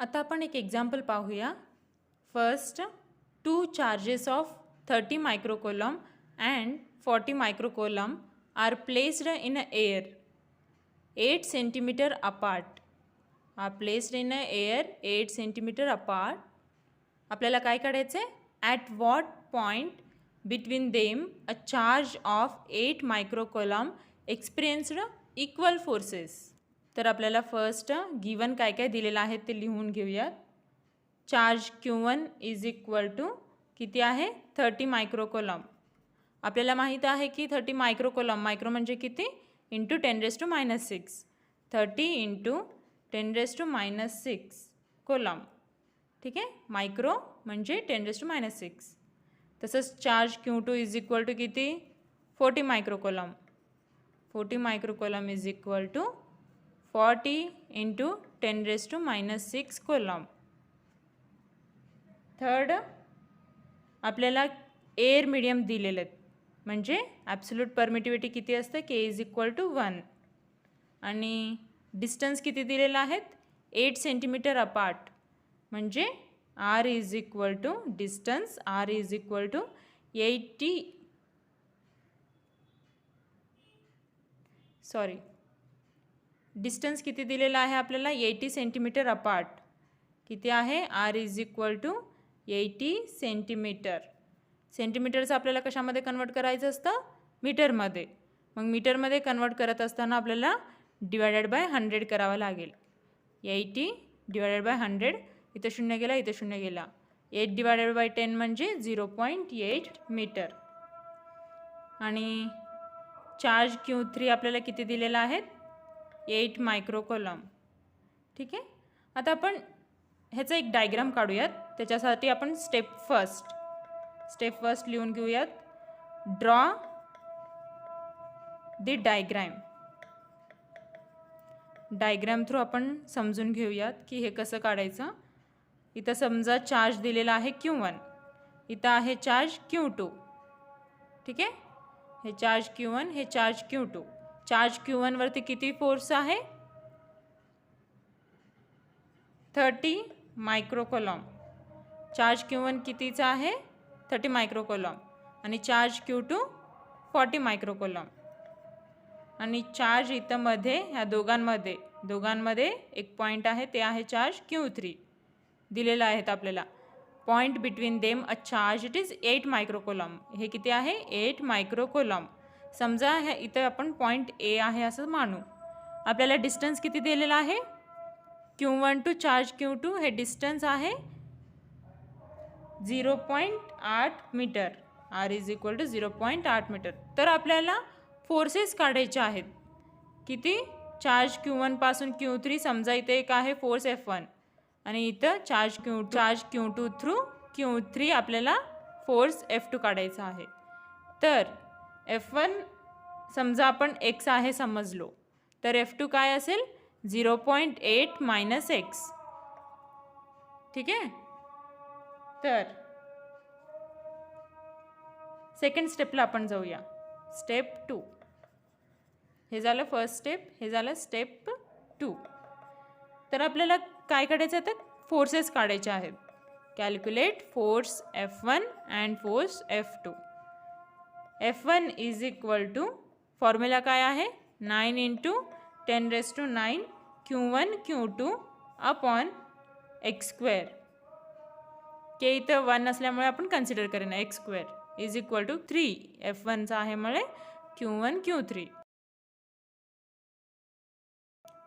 आता आपण एक एक्झाम्पल पाहूया. First, 2 charges of 30 microcoulomb and 40 microcoulomb are placed in air 8 centimetre apart. Placed in air 8 centimetre apart. आपल्याला काय काढायचं आहे? At what point between them a charge of 8 microcoulomb experienced equal forces. तर आपल्याला फर्स्ट गिवन काय काय दिलेलं आहे ते लिहून घेऊयात. Charge Q1 is equal to किती आहे? 30 मायक्रोकोलम. आपल्याला माहीत आहे की 30 मायक्रोकोलम, मायक्रो म्हणजे किती? इंटू 10⁻⁻6. 30 इंटू 10⁻⁻6 कोलम. ठीक आहे, मायक्रो म्हणजे 10⁻⁻6. तसंच charge Q2 is equal to किती? 40 microcoulomb. 40 microcoulomb is equal to 40 into 10⁻⁻6 coulomb. Third, आपल्याला एअर मीडियम दिलेलं आहेत, म्हणजे ॲब्सोल्यूट परमिटिव्हिटी किती असते? K is equal to 1. आणि डिस्टन्स किती दिलेलं आहेत? 8 सेंटीमीटर अपार्ट, म्हणजे R is equal to distance R is equal to 80 distance किती दिलेला आहे आपल्याला? 80 सेंटीमीटर अपार्ट. किती आहे? R is equal to 80 centimetre. सेंटीमीटरचं आपल्याला कशामध्ये कन्वर्ट करायचं असतं? मीटरमध्ये. मग मीटरमध्ये कन्वर्ट करत असताना आपल्याला डिवायडेड बाय 100 करावं लागेल. 80 डिवायडेड बाय 100. इथं शून्य गेला, इथं शून्य गेला. 8 डिवायडेड बाय 10 म्हणजे 0.8 मीटर. आणि चार्ज Q3 आपल्याला किती दिलेला आहे? 8 मायक्रोकोलम. ठीक आहे, आता आपण ह्याचा एक डायग्राम काढूयात. त्याच्यासाठी आपण स्टेप फर्स्ट लिहून घेऊयात. ड्रॉ द डायग्राम थ्रू आपण समजून घेऊयात की हे कसं काढायचं. इथं समजा चार्ज दिलेला आहे Q1, इथं आहे चार्ज Q2. ठीक आहे, हे चार्ज Q1, हे चार्ज Q2. चार्ज Q1 वरती किती फोर्स आहे? 30 मायक्रोकोलम. चार्ज Q1 कितीचा आहे? 30 मायक्रोकोलम. आणि चार्ज Q2 40 मायक्रोकोलम. आणि चार्ज इथं मध्ये ह्या दोघांमध्ये एक पॉईंट आहे, ते आहे चार्ज Q3 दिलेला आहेत आपल्याला. Point between them a charge it is 8 मायक्रोकोलम. हे किती आहे? 8 मायक्रोकोलम. समजा ह्या इथं आपण पॉईंट A आहे असं मानू. आपल्याला डिस्टन्स किती दिलेला आहे? Q1 टू चार्ज Q2 हे डिस्टन्स आहे 0.8 metre. R is equal to 0.8 metre. तर आपल्याला फोर्सेस काढायचे आहेत. किती? चार्ज Q1 पासून Q3. समजा इथे एक आहे फोर्स F1 आणि इथं चार्ज Q2 थ्रू Q3 आपल्याला फोर्स F2 काढायचा आहे. तर F1 समजा आपण x आहे समजलो, तर F2 काय असेल? 0.8 मायनस x. ठीक आहे, तर सेकंड स्टेपला आपण जाऊया. स्टेप 2. हे झालं फर्स्ट स्टेप, हे झालं स्टेप 2. तर आपल्याला काय काढायचं आहे? तर फोर्सेस काढायचे आहेत. Calculate force F1 and force F2. F1 is equal to, formula काय आहे? 9 into 10⁹ Q1 Q2 upon x². K इथं 1 असल्यामुळे आपण कन्सिडर करेन x² इज इक्वल टू 3. F1चा आहे मुळे Q1 Q3.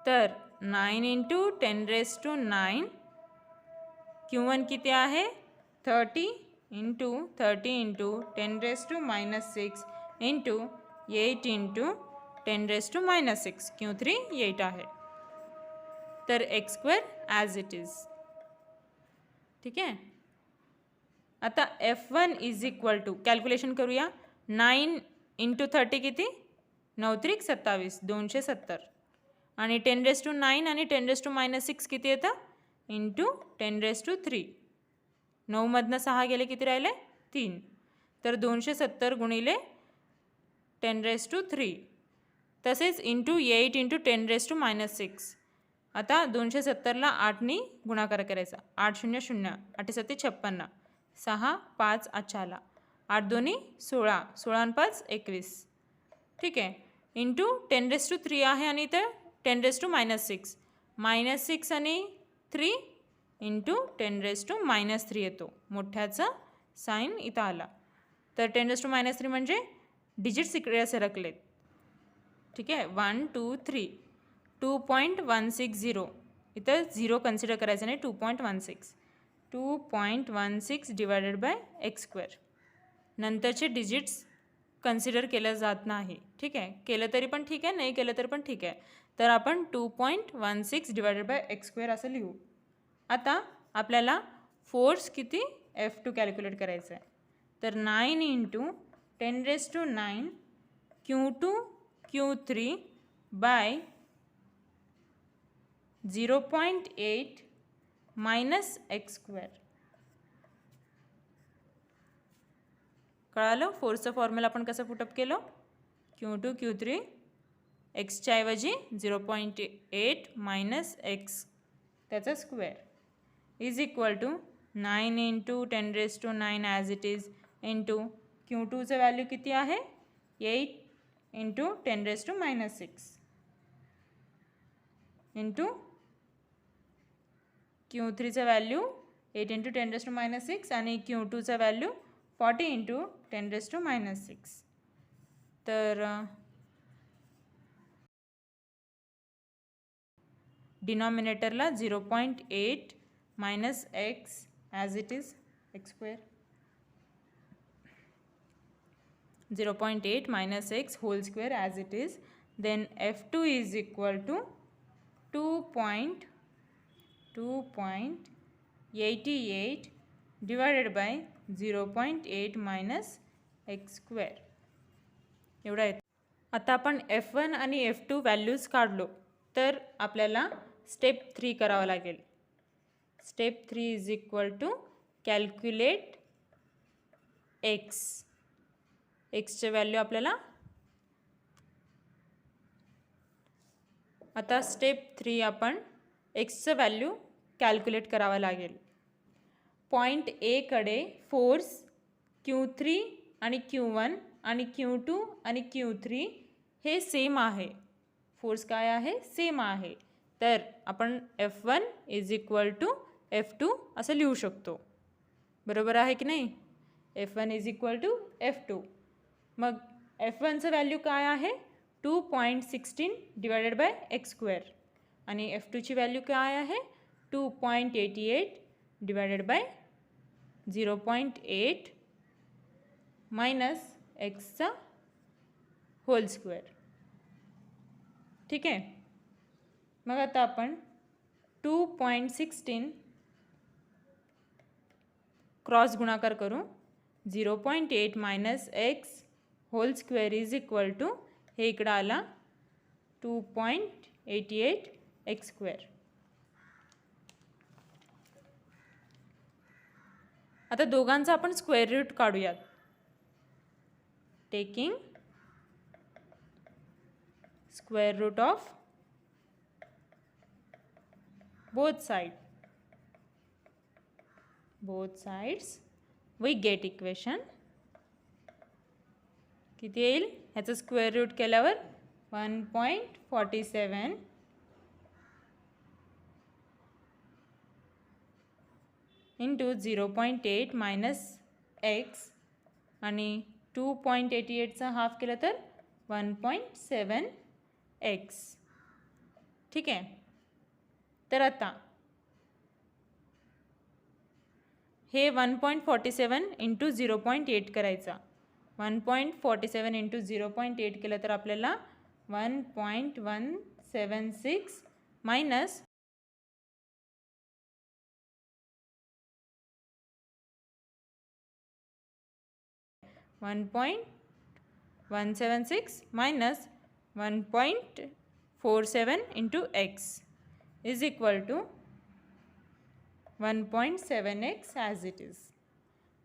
तर 9 इंटू 10⁹ Q1 किती आहे? 30 इंटू 10⁻⁻6 इंटू 8 इंटू 10⁻⁻6. Q3 8 आहे. तर x² ॲज इट इज. ठीक आहे, आता F1 is equal to, calculation करूया. 9 इंटू 30 किती? 9 त्रिक 27, 270. आणि 10⁻⁹ आणि 10⁻⁻6 किती येतं? इंटू 10⁻3. 9 मधनं 6 गेले, किती राहिले? 3. तर 270 गुणिले 10⁻3. तसेच इंटू 8 इंटू 10⁻⁻6. आता 270ला 8नी गुणाकार करायचा. 8 शून्य शून्य, 8 सत्ते 56, 6 5 आला, 8 दोन्ही 16, 16 आणि 5 21. ठीक आहे. इंटू 10⁻³ आहे आणि इथं 10⁻⁻6, -6 आणि 3 इंटू 10⁻³ येतो. मोठ्याचा साईन इथं आला. तर 10⁻³ म्हणजे डिजिट्स इकडे सरकलेत. ठीक आहे. 1 2 3, 2.160. इथं 0 कन्सिडर करायचं नाही. 2.16, 2.16 डिवायडेड बाय x². नंतरचे डिजिट्स कन्सिडर केलं जात नाही. ठीक आहे. केलं तरी पण ठीक आहे, नाही केलं तरी पण ठीक आहे. तर आपण 2.16 डिवायडेड बाय x² असं लिहू. आता आपल्याला फोर्स किती F2 कॅल्क्युलेट करायचं आहे. तर 9 into 10⁹ Q2 Q3 bye 0.8 minus x². कळालं. फोर्सचं फॉर्म्युला आपण कसं पुटअप केलं. Q2 Q3 एक्सच्या ऐवजी 0.8 मायनस एक्स त्याचा square is equal to 9 into 10⁹ as it is into Q2चं व्हॅल्यू किती आहे 8 इंटू 10⁻⁻6 इंटू Q3चं व्हॅल्यू 8 इंटू 10⁻⁻6 आणि Q2चं व्हॅल्यू 40 इंटू 10⁻⁻6. तर डिनॉमिनेटरला 0.8 minus x as it is x², 0.8 minus x whole square as it is. Then F2 is equal to 2.88 divided by 0.8 minus x². एवढा येतो. आता आपण F1 आणि F2 व्हॅल्यूज काढलो तर आपल्याला स्टेप 3 करावं लागेल. Step 3 is equal to calculate x. एक्सचे व्हॅल्यू आपल्याला आता स्टेप 3 आपण एक्सचं व्हॅल्यू कॅल्क्युलेट करावं लागेल. पॉईंट ए कडे फोर्स Q3 आणि Q1 आणि Q2 आणि Q3 हे सेम आहे. फोर्स काय आहे सेम आहे. तर आपण F1 is equal to F2 असं लिहू शकतो. बरोबर आहे की नाही. F1 is equal to F2. मग F1चं व्हॅल्यू काय आहे 2.16 डिवायडेड बाय x² आणि F2ची व्हॅल्यू काय आहे 2.88 डिवायडेड बाय 0.8 मायनस एक्सचा होल स्क्वेअर. ठीक आहे. मग आता आपण 2.16 क्रॉस गुणाकार करू. 0.8 minus x whole square is equal to हे इकडं आला 2.88 x². आता दोघांचा आपण स्क्वेअर रूट काढूयात. Taking square root of both sides we get equation. किती येईल ह्याचं स्क्वेअर रूट केल्यावर 1.47 इंटू 0.8 मायनस एक्स आणि 2.88चा हाफ केलं तर 1.7 एक्स. ठीक आहे. तर आता हे 1.47 इंटू 0.8 करायचा. 1.47 इंटू 0.8 केलं तर आपल्याला 1.176 minus 1.176 minus 1.47 into x is equal to 1.7x as it is.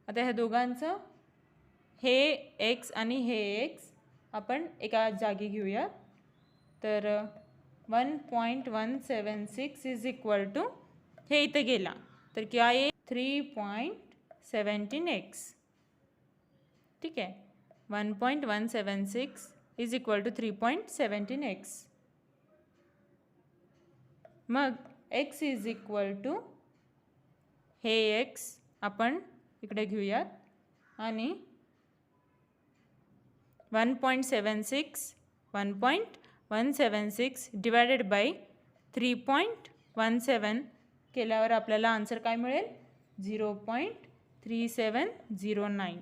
आता ह्या दोघांचं हे एक्स आणि हे एक्स आपण एका जागी घेऊया. तर 1.176 इज इक्वल टू हे इथे गेला तर क्या येईल 3.17x. ठीक आहे 1.176 इज इक्वल टू 3.17x. मग x इज इक्वल टू हे x आपण इकडे घेऊयात आणि 1.76 डिवायडेड बाय 3.17 केल्यावर आपल्याला आन्सर काय मिळेल 0.3709.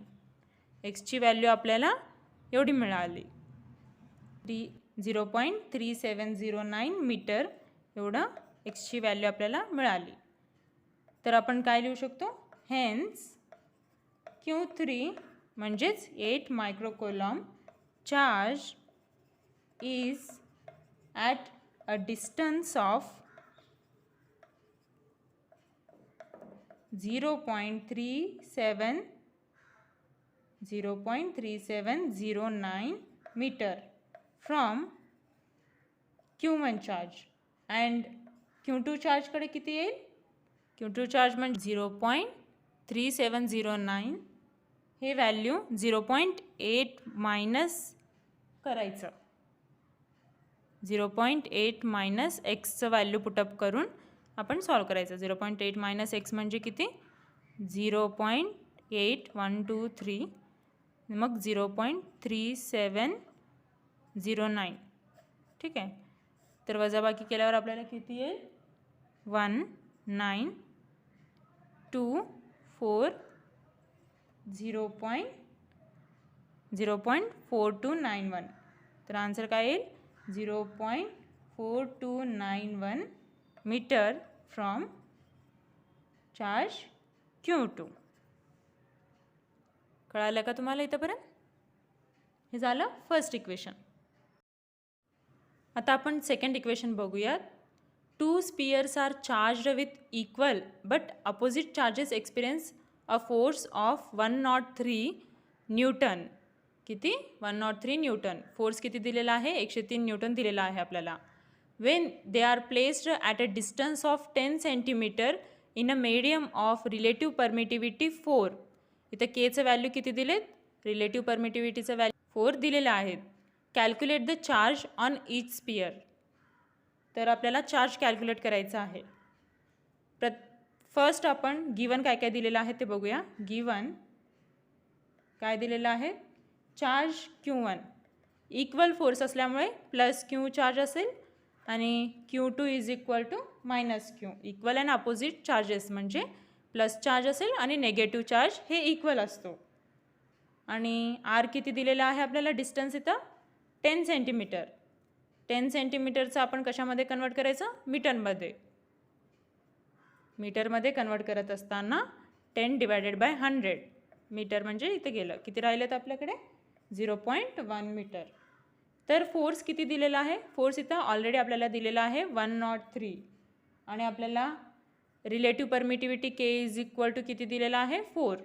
एक्सची व्हॅल्यू आपल्याला एवढी मिळाली 0.3709 मीटर एवढं एक्सची व्हॅल्यू आपल्याला मिळाली. तर आपण काय लिहू शकतो हेन्स Q3 म्हणजेच 8 microcoulomb charge is at a distance of 0.3709 metre from Q1 charge and Q2 चार्जकडे किती येईल Q2 चार्ज म्हणजे 0.3709 हे व्हॅल्यू 0.8 मायनस करायचं 0.8 मायनस एक्सचं व्हॅल्यू पुटअप करून आपण सॉल्व करायचं 0.8 मायनस एक्स म्हणजे किती 0.8123 मग 0.3709. ठीक आहे तर वजाबाकी केल्यावर आपल्याला किती येईल 1924 0.4291. तर आन्सर काय येईल 0.4291 मीटर फ्रॉम चार्ज Q2. कळालं का तुम्हाला इथंपर्यंत हे झालं फर्स्ट इक्वेशन. आता आपण सेकंड इक्वेशन बघूयात. 2 spheres are charged with equal but opposite charges experience a force of 103 newton. किती 103 न्यूटन. फोर्स किती दिलेला आहे 103 न्यूटन दिलेला आहे आपल्याला. When they are placed at a distance of 10 centimetre in a medium of relative permittivity 4. इथं केचं value किती दिलेत रिलेटिव्ह परमिटिव्हिटीचं व्हॅल्यू 4 दिलेलं आहेत. Calculate the charge on each sphere. तर आपल्याला चार्ज कॅल्क्युलेट करायचा आहे. फर्स्ट आपण गिवन काय काय दिलेलं आहे ते बघूया. गिवन काय दिलेलं आहे चार्ज Q1 इक्वल फोर्स असल्यामुळे प्लस Q चार्ज असेल आणि Q2 is equal to minus Q. Equal and opposite charges म्हणजे प्लस चार्ज असेल आणि नेगेटिव्ह चार्ज हे इक्वल असतो. आणि R किती दिलेला आहे आपल्याला डिस्टन्स इथं 10 सेंटीमीटर. 10 सेंटीमीटरचं आपण कशामध्ये कन्वर्ट करायचं मीटरमध्ये. मीटरमध्ये कन्वर्ट करत असताना 10 डिवायडेड बाय 100 मीटर म्हणजे इथे गेलं किती राहिलेत आपल्याकडे 0.1 मीटर. तर फोर्स किती दिलेला आहे फोर्स इथं ऑलरेडी आपल्याला दिलेला आहे 103 आणि आपल्याला relative permittivity K is equal to किती दिलेला आहे 4.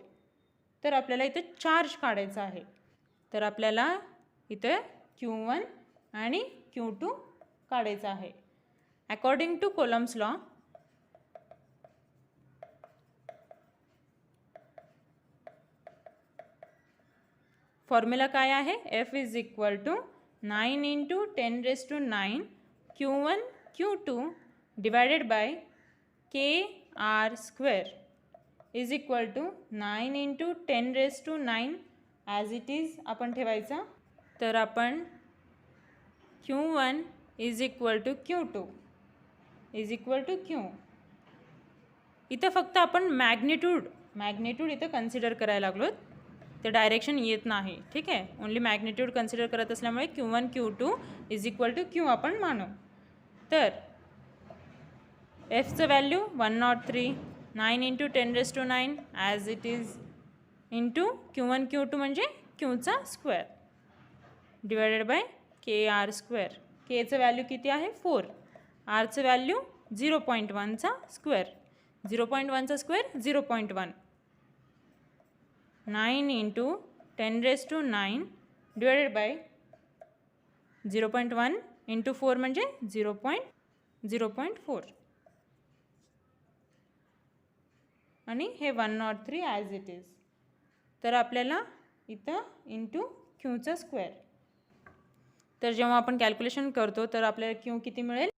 तर आपल्याला इथं चार्ज काढायचा आहे. तर आपल्याला इथं Q1 आणि Q2 काढायचा आहे. According to Coulomb's law formula काय आहे F is equal to 9 into 10⁹ Q1 Q2 divided by KR² is equal to 9 into 10⁹ as it is आपण ठेवायचा. तर आपण Q1 is equal to Q2 is equal to Q. इथं फक्त आपण magnitude इथं कन्सिडर करायला लागलो. ते डायरेक्शन येत नाही. ठीक आहे ओन्ली मॅग्निट्यूड कन्सिडर करत असल्यामुळे Q1 Q2 is equal to Q आपण मानू. तर Fचं value 103 9 into 10⁹ as it is into Q1 Q2 म्हणजे Qचा स्क्वेअर डिवायडेड बाय KR². Kचं व्हॅल्यू किती आहे 4. Rचं व्हॅल्यू 0.1चा स्क्वेअर 0.1चा square 0.1 9 into 10⁹ divided by 0.1 into 4 म्हणजे 0.4 आणि हे 103 ॲज इट इज. तर आपल्याला इथं इंटू क्यूचा स्क्वेअर. तर जेव्हा आपण कॅल्क्युलेशन करतो तर आपल्याला क्यू किती मिळेल?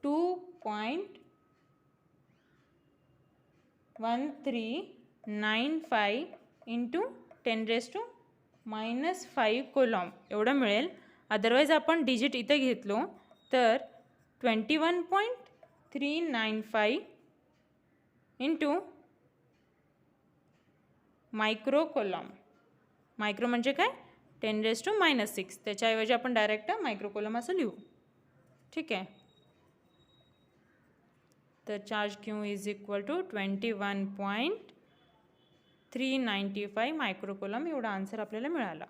2.1395 इंटू 10⁻⁻5 कोलॉम एवढं मिळेल. अदरवाईज आपण डिजिट इथे घेतलो तर 21.395 इंटू मायक्रो कोलॉम. मायक्रो म्हणजे काय? 10⁻⁻6. त्याच्याऐवजी आपण डायरेक्ट मायक्रो कोलॉम असं लिहू. ठीक आहे. तर charge Q is equal to 21.395 microcoulomb एवढा आन्सर आपल्याला मिळाला.